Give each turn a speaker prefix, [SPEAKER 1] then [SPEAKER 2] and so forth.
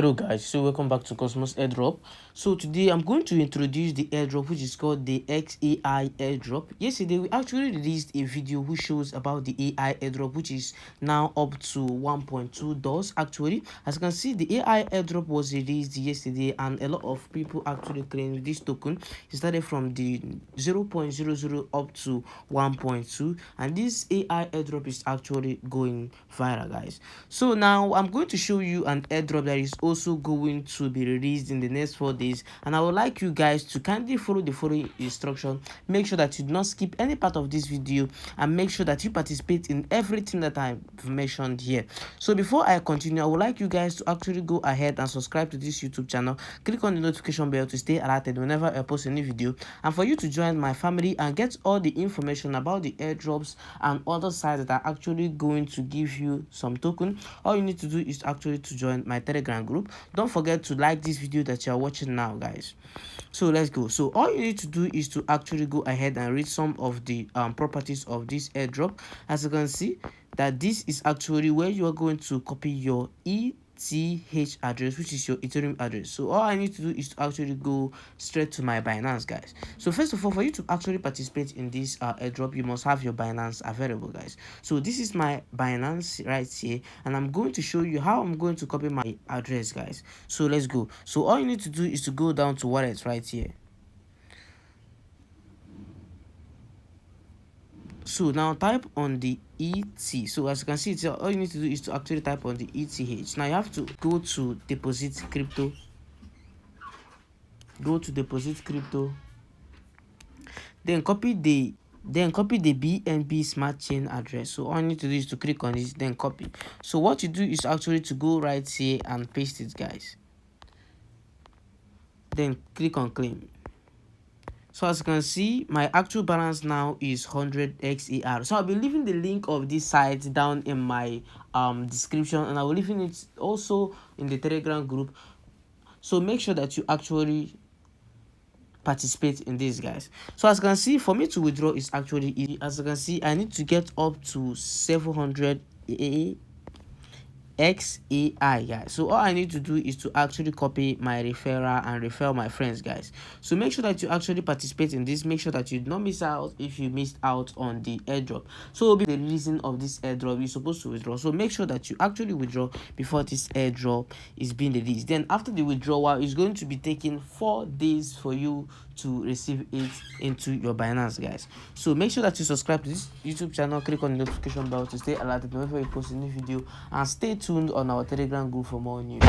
[SPEAKER 1] Hello guys, so welcome back to Cosmos Airdrop. So today I'm going to introduce the airdrop which is called the XAI Airdrop. Yesterday we actually released a video which shows about the AI Airdrop, which is now up to $1.2 actually. As you can see, the AI Airdrop was released yesterday and a lot of people actually claimed this token. It started from the 0.00 up to 1.2, and this AI Airdrop is actually going viral, guys. So now I'm going to show you an airdrop that is also going to be released in the next 4 days, and I would like you guys to kindly follow the following instruction. Make sure that you do not skip any part of this video, and make sure that you participate in everything that I've mentioned here. So before I continue, I would like you guys to actually go ahead and subscribe to this YouTube channel. Click on the notification bell to stay alerted whenever I post a new video, and for you to join my family and get all the information about the airdrops and other sites that are actually going to give you some token. All you need to do is actually to join my Telegram group. Don't forget to like this video that you are watching now, guys. So let's go. So all you need to do is to actually go ahead and read some of the properties of this airdrop. As you can see, that this is actually where you are going to copy your ETH address, which is your Ethereum address. So all I need to do is to actually go straight to my Binance, guys. So first of all, for you to actually participate in this airdrop, you must have your Binance available, guys. So this is my Binance right here, and I'm going to show you how I'm going to copy my address, guys. So let's go. So all you need to do is to go down to wallet right here. So now type on the ET. So as you can see, all you need to do is to actually type on the ETH. Now you have to go to deposit crypto. Go to deposit crypto. Then copy the BNB smart chain address. So all you need to do is to click on this, then copy. So what you do is actually to go right here and paste it, guys. Then click on claim. So as you can see, my actual balance now is 100 XAI. So I'll be leaving the link of this site down in my description, and I will leave it also in the Telegram group. So make sure that you actually participate in this, guys. So as you can see, for me to withdraw is actually easy. As you can see, I need to get up to 700 XAI, guys. So all I need to do is to actually copy my referral and refer my friends, guys. So make sure that you actually participate in this. Make sure that you do not miss out if you missed out on the airdrop. So the reason of this airdrop, you're supposed to withdraw. So make sure that you actually withdraw before this airdrop is being released. Then after the withdrawal, it's going to be taking 4 days for you to receive it into your Binance, guys. So make sure that you subscribe to this YouTube channel, click on the notification bell to stay alerted whenever we post a new video, and stay tuned on our Telegram group for more news.